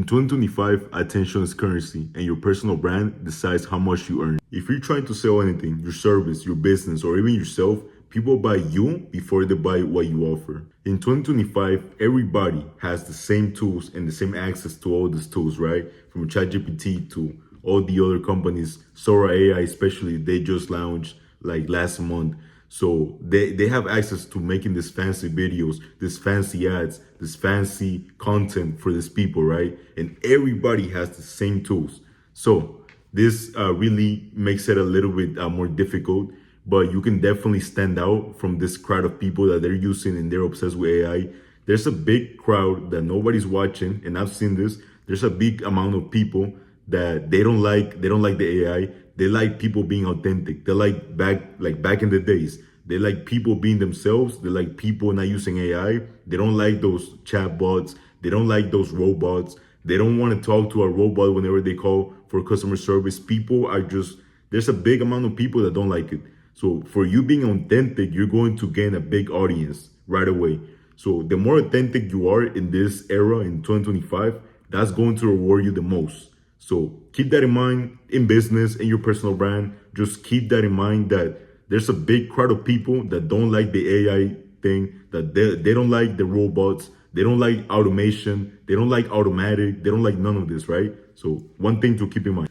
2025, attention is currency, and your personal brand decides how much you earn. If you're trying to sell anything, your service, your business, or even yourself, people buy you before they buy what you offer. In 2025, everybody has the same tools and the same access to all these tools, right? From ChatGPT to all the other companies, Sora AI especially, they just launched like last month. So they have access to making these fancy videos, these fancy ads, this fancy content for these people, right? And everybody has the same tools. So this really makes it a little bit more difficult, but you can definitely stand out from this crowd of people that they're using and they're obsessed with AI. There's a big crowd that nobody's watching, and I've seen this. There's a big amount of people that they don't like the AI. They like people being authentic. They like back in the days. They like people being themselves. They like people not using AI. They don't like those chatbots. They don't like those robots. They don't want to talk to a robot whenever they call for customer service. People are just, there's a big amount of people that don't like it. So for you being authentic, you're going to gain a big audience right away. So the more authentic you are in this era in 2025, that's going to reward you the most. So keep that in mind in business, in your personal brand. Just keep that in mind that there's a big crowd of people that don't like the AI thing, that they don't like the robots, they don't like automation, they don't like automatic, they don't like none of this, right? So one thing to keep in mind.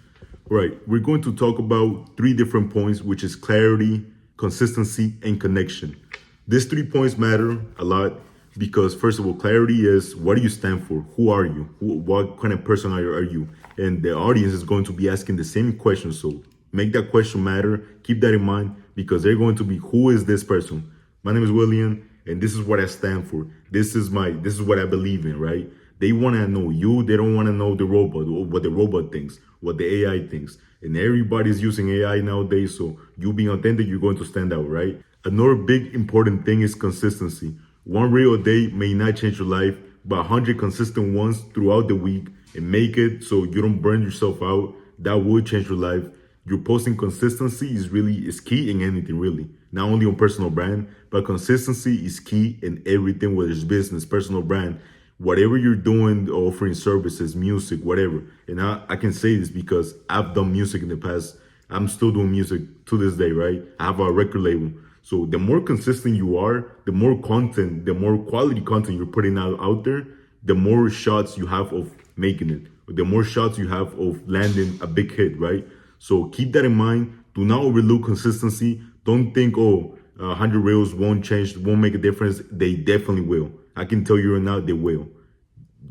Right, we're going to talk about 3 different points, which is clarity, consistency, and connection. These 3 points matter a lot because, first of all, clarity is what do you stand for? Who are you? What kind of person are you? And the audience is going to be asking the same question. So make that question matter. Keep that in mind because they're going to be, who is this person? My name is William, and this is what I stand for. This is what I believe in, right? They want to know you. They don't want to know the robot, or what the robot thinks, what the AI thinks. And everybody's using AI nowadays. So you being authentic, you're going to stand out, right? Another big important thing is consistency. One reel a day may not change your life, but 100 consistent ones throughout the week and make it so you don't burn yourself out. That will change your life. Your posting consistency is key in anything, really. Not only on personal brand, but consistency is key in everything, whether it's business, personal brand, whatever you're doing, offering services, music, whatever. And I can say this because I've done music in the past. I'm still doing music to this day, right? I have a record label. So the more consistent you are, the more content, the more quality content you're putting out there, the more shots you have of making it, the more shots you have of landing a big hit, right? So keep that in mind. Do not overlook consistency. Don't think, 100 reels won't change, won't make a difference. They definitely will. I can tell you right now, they will.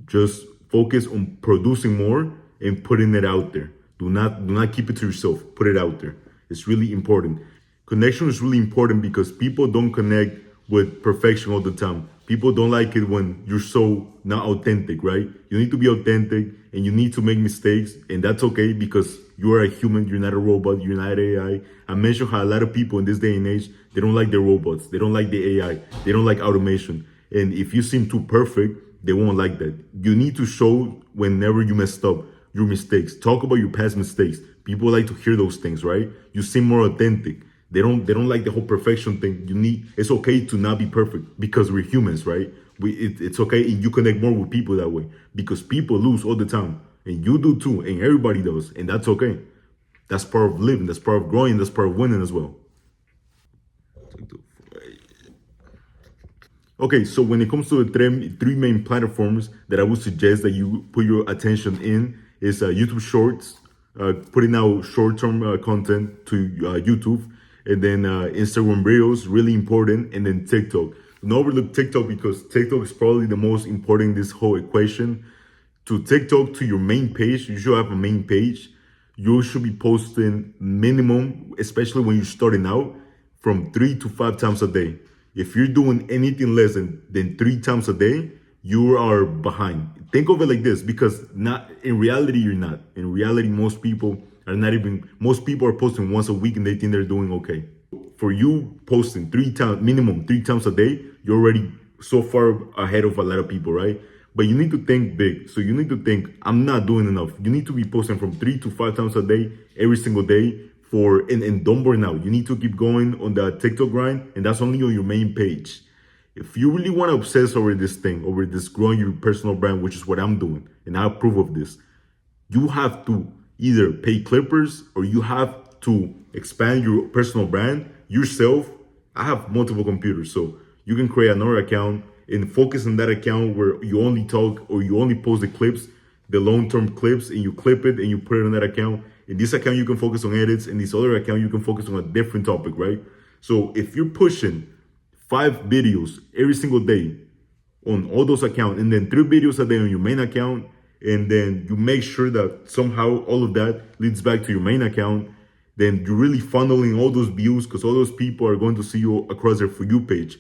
Just focus on producing more and putting it out there. Do not keep it to yourself. Put it out there. It's really important. Connection is really important because people don't connect with perfection all the time. People don't like it when you're so not authentic, right? You need to be authentic and you need to make mistakes, and that's okay because you are a human, you're not a robot, you're not AI. I mentioned how a lot of people in this day and age, they don't like their robots, they don't like the AI, they don't like automation. And if you seem too perfect, they won't like that. You need to show whenever you messed up, your mistakes. Talk about your past mistakes. People like to hear those things, right? You seem more authentic. They don't like the whole perfection thing. It's okay to not be perfect because we're humans, right? It's okay, and you connect more with people that way because people lose all the time, and you do too, and everybody does, and that's okay. That's part of living. That's part of growing. That's part of winning as well. Okay, so when it comes to the three main platforms that I would suggest that you put your attention in is YouTube Shorts, putting out short-term content to YouTube, and then Instagram Reels, really important, and then TikTok. Don't overlook TikTok because TikTok is probably the most important in this whole equation. To TikTok, to your main page, you should have a main page. You should be posting minimum, especially when you're starting out, from 3 to 5 times a day. If you're doing anything less than 3 times a day, you are behind. Think of it like this, because not in reality, you're not. In reality, most people are posting once a week and they think they're doing okay. For you posting minimum 3 times a day, you're already so far ahead of a lot of people, right? But you need to think big. So you need to think, I'm not doing enough. You need to be posting from 3 to 5 times a day, every single day, and don't burn out. You need to keep going on the TikTok grind, and that's only on your main page. If you really want to obsess over this thing, over this growing your personal brand, which is what I'm doing, and I approve of this, you have to either pay clippers or you have to expand your personal brand yourself. I have multiple computers, so you can create another account and focus on that account where you only talk or you only post the clips, the long-term clips, and you clip it and you put it on that account. In this account, you can focus on edits. In this other account, you can focus on a different topic, right? So if you're pushing 5 videos every single day on all those accounts, and then 3 videos a day on your main account, and then you make sure that somehow all of that leads back to your main account, then you're really funneling all those views because all those people are going to see you across their For You page.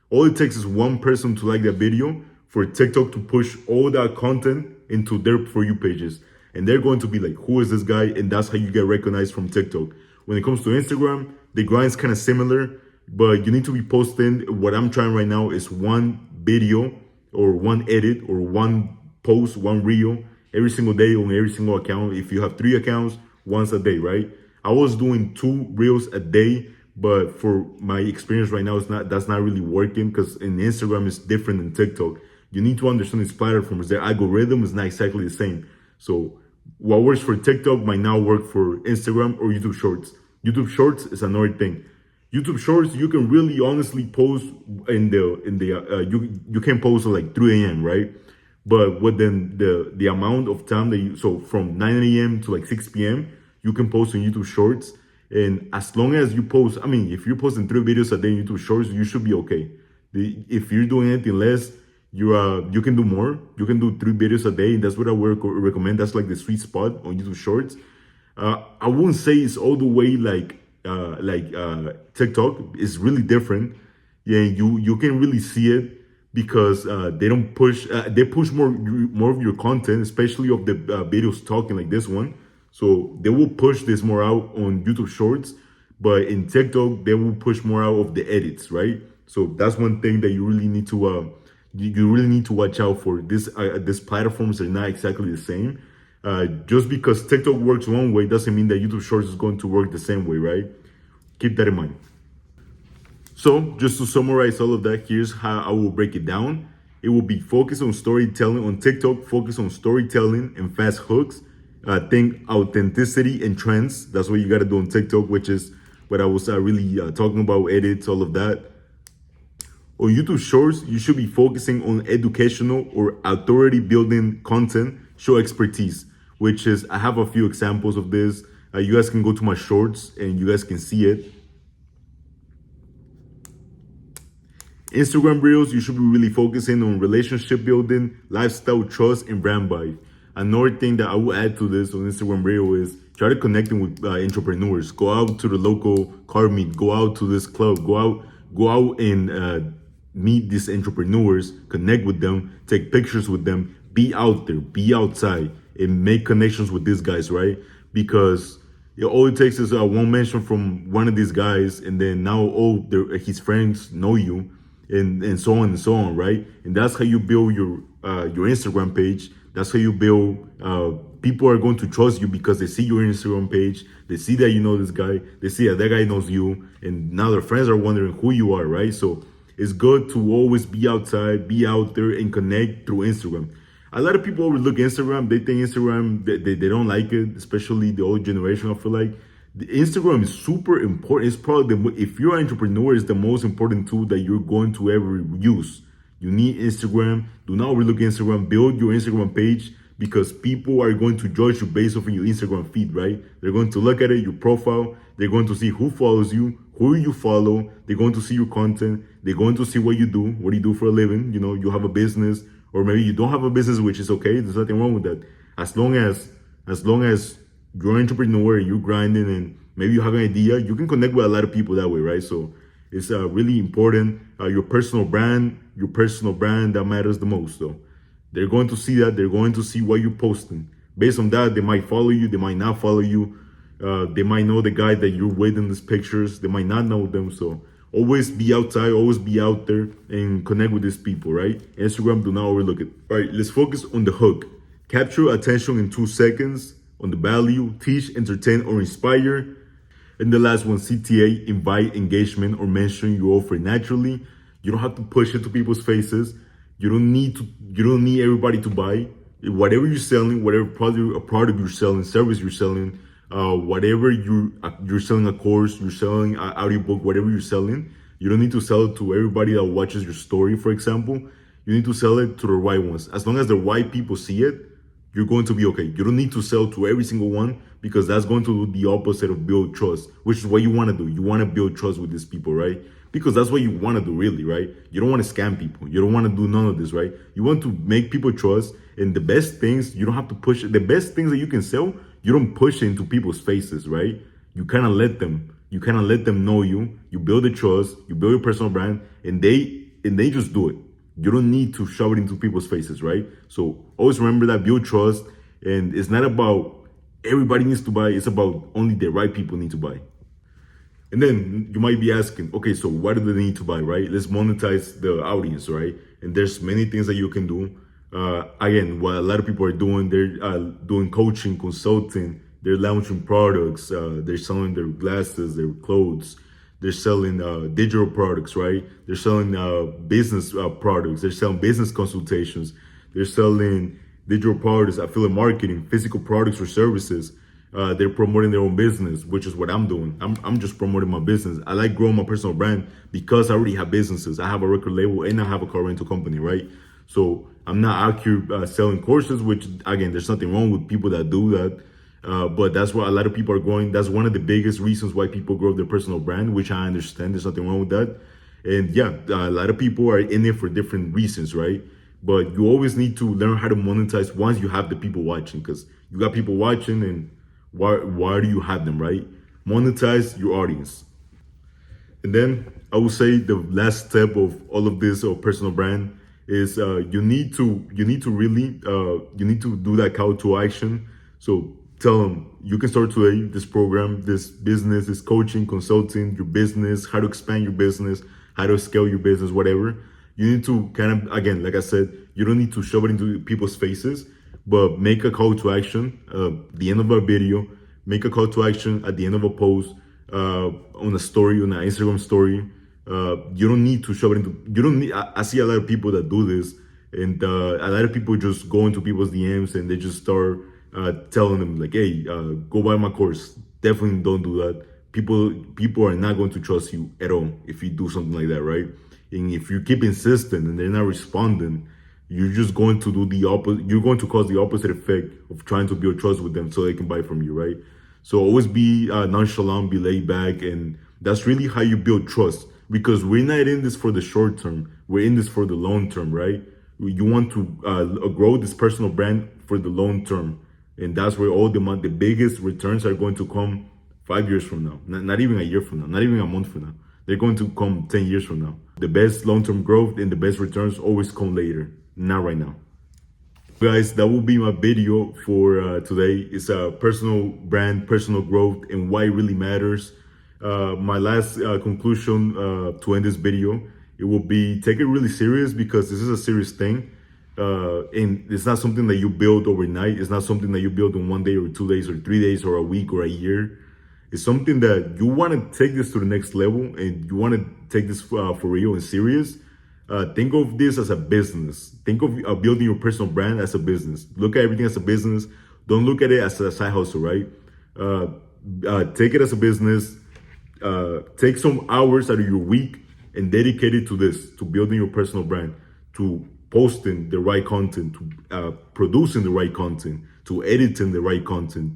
All it takes is one person to like that video for TikTok to push all that content into their For You pages. And they're going to be like, who is this guy? And that's how you get recognized from TikTok. When it comes to Instagram, the grind's kind of similar, but you need to be posting. What I'm trying right now is one video or one edit or one post, one reel every single day on every single account. If you have 3 accounts, once a day, right? I was doing 2 reels a day, but for my experience right now, that's not really working because in Instagram it's different than TikTok. You need to understand these platforms. Their algorithm is not exactly the same. So what works for TikTok might not work for Instagram or YouTube Shorts. YouTube Shorts is another thing. YouTube Shorts, you can really honestly post you can post at like 3 a.m., right? But within the amount of time that so from 9 a.m. to like 6 p.m., you can post on YouTube Shorts. And as long as you post, I mean, if you're posting 3 videos a day in YouTube Shorts, you should be okay. If you're doing anything less, you can do more. You can do 3 videos a day, and that's what I would recommend. That's like the sweet spot on YouTube Shorts. I wouldn't say it's all the way like TikTok. It's really different. Yeah, you can really see it because they don't push. They push more of your content, especially of the videos talking like this one. So they will push this more out on YouTube Shorts, but in TikTok they will push more out of the edits, right? So that's one thing that you really need to you really need to watch out for. These platforms are not exactly the same. Just because TikTok works one way doesn't mean that YouTube Shorts is going to work the same way, right? Keep that in mind. So just to summarize all of that, here's how I will break it down. It will be focused on storytelling on TikTok, focus on storytelling and fast hooks. Think authenticity and trends. That's what you got to do on TikTok, which is what I was really talking about, edits, all of that. On YouTube Shorts, you should be focusing on educational or authority building content, show expertise, which is, I have a few examples of this. You guys can go to my shorts and you guys can see it. Instagram Reels, you should be really focusing on relationship building, lifestyle, trust, and brand buy. Another thing that I will add to this on Instagram Reel is try to connecting with entrepreneurs. Go out to the local car meet. Go out to this club. Go out and meet these entrepreneurs. Connect with them. Take pictures with them. Be out there. Be outside and make connections with these guys, right? Because all it takes is one mention from one of these guys, and then now all his friends know you, and so on and so on, right? And that's how you build your Instagram page. That's how you build, people are going to trust you because they see your Instagram page. They see that you know this guy. They see that guy knows you. And now their friends are wondering who you are, right? So it's good to always be outside, be out there and connect through Instagram. A lot of people overlook Instagram. They think Instagram, they don't like it, especially the old generation, I feel like. The Instagram is super important. It's probably, if you're an entrepreneur, it's the most important tool that you're going to ever use. You need Instagram. Do not overlook Instagram. Build your Instagram page because people are going to judge you based off of your Instagram feed, right? They're going to look at it, your profile. They're going to see who follows you, who you follow. They're going to see your content. They're going to see what you do for a living. You know, you have a business, or maybe you don't have a business, which is okay. There's nothing wrong with that. As long as you're an entrepreneur and you're grinding and maybe you have an idea, you can connect with a lot of people that way, right? So it's really important. Your personal brand, that matters the most. So they're going to see that. They're going to see what you're posting. Based on that, they might follow you. They might not follow you. They might know the guy that you're with in these pictures. They might not know them. So always be outside, always be out there and connect with these people, right? Instagram, do not overlook it. All right, let's focus on the hook. Capture attention in 2 seconds. On the value, teach, entertain, or inspire. And the last one, CTA, invite, engagement, or mention your offer naturally. You don't have to push it to people's faces. You don't need everybody to buy. Whatever you're selling, whatever product you're selling, service you're selling, whatever you're selling a course, you're selling an audiobook, whatever you're selling, you don't need to sell it to everybody that watches your story, for example. You need to sell it to the right ones. As long as the right people see it, you're going to be okay. You don't need to sell to every single one, because that's going to do the opposite of build trust, which is what you want to do. You want to build trust with these people, right? Because that's what you want to do, really, right? You don't want to scam people. You don't want to do none of this, right? You want to make people trust. And the best things, you don't have to push it. The best things that you can sell, you don't push it into people's faces, right? You kind of let them know you. You build the trust, you build your personal brand, and they just do it. You don't need to shove it into people's faces, right? So always remember that, build trust. And it's not about everybody needs to buy. It's about only the right people need to buy. And then you might be asking, okay, so what do they need to buy, right? Let's monetize the audience, right? And there's many things that you can do. Again, what a lot of people are doing, they're doing coaching, consulting, they're launching products, they're selling their glasses, their clothes, they're selling digital products, right? They're selling business products, they're selling business consultations, they're selling digital products, affiliate marketing, physical products or services. They're promoting their own business, which is what I'm doing. I'm just promoting my business. I like growing my personal brand because I already have businesses. I have a record label and I have a car rental company, right? So I'm not out here selling courses, which again, there's nothing wrong with people that do that. But that's why a lot of people are growing. That's one of the biggest reasons why people grow their personal brand, which I understand. There's nothing wrong with that. And yeah, a lot of people are in it for different reasons, right? But you always need to learn how to monetize once you have the people watching, because you got people watching, and why do you have them, right? Monetize your audience. And then I would say the last step of all of this of personal brand is you need to really you need to do that call to action. So tell them you can start today, this program, this business, this coaching, consulting, your business, how to expand your business, how to scale your business, whatever. You need to kind of, again, like I said, you don't need to shove it into people's faces, but make a call to action at the end of a video, make a call to action at the end of a post, on a story, on an Instagram story. You don't need to shove it into, you don't need, I see a lot of people that do this, and a lot of people just go into people's DMs and they just start telling them like, hey, go buy my course. Definitely don't do that. People are not going to trust you at all if you do something like that, right? And if you keep insisting and they're not responding, you're just going to do the opposite. You're going to cause the opposite effect of trying to build trust with them so they can buy from you, right? So always be nonchalant, be laid back, and that's really how you build trust. Because we're not in this for the short term, we're in this for the long term, right? You want to grow this personal brand for the long term, and that's where all the biggest returns are going to come 5 years from now, not even a year from now, not even a month from now. They're going to come 10 years from now. The best long-term growth and the best returns always come later, not right now. Guys, that will be my video for today. It's a personal brand, personal growth, and why it really matters. My last conclusion to end this video, it will be take it really serious, because this is a serious thing. And it's not something that you build overnight. It's not something that you build in 1 day or 2 days or 3 days or a week or a year. It's something that you want to take this to the next level, and you want to take this for real and serious. Think of this as a business. Think of building your personal brand as a business. Look at everything as a business. Don't look at it as a side hustle, right? Take it as a business. Take some hours out of your week and dedicate it to this, to building your personal brand, to posting the right content, to producing the right content, to editing the right content,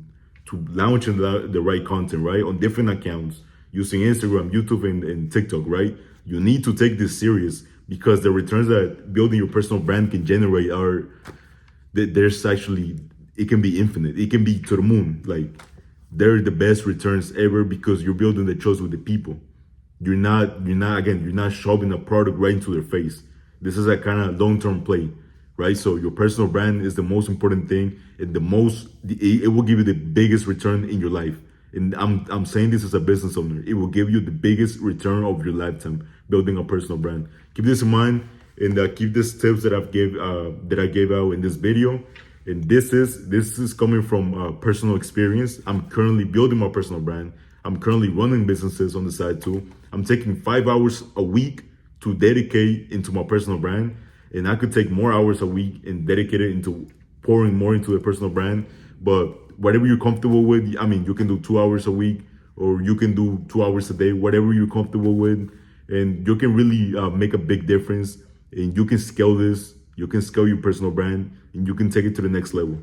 to launching the right content, right? On different accounts, using Instagram, YouTube, and TikTok, right? You need to take this serious, because the returns that building your personal brand can generate are, there's actually, it can be infinite. It can be to the moon. Like, they're the best returns ever, because you're building the trust with the people. You're not shoving a product right into their face. This is a kind of long-term play, right? So your personal brand is the most important thing, and it will give you the biggest return in your life. And I'm saying this as a business owner. It will give you the biggest return of your lifetime building a personal brand. Keep this in mind, and keep these tips that I gave out in this video. And this is coming from personal experience. I'm currently building my personal brand. I'm currently running businesses on the side too. I'm taking 5 hours a week to dedicate into my personal brand, and I could take more hours a week and dedicate it into pouring more into the personal brand. But whatever you're comfortable with, I mean, you can do 2 hours a week, or you can do 2 hours a day, whatever you're comfortable with, and you can really make a big difference. And you can scale this, you can scale your personal brand, and you can take it to the next level.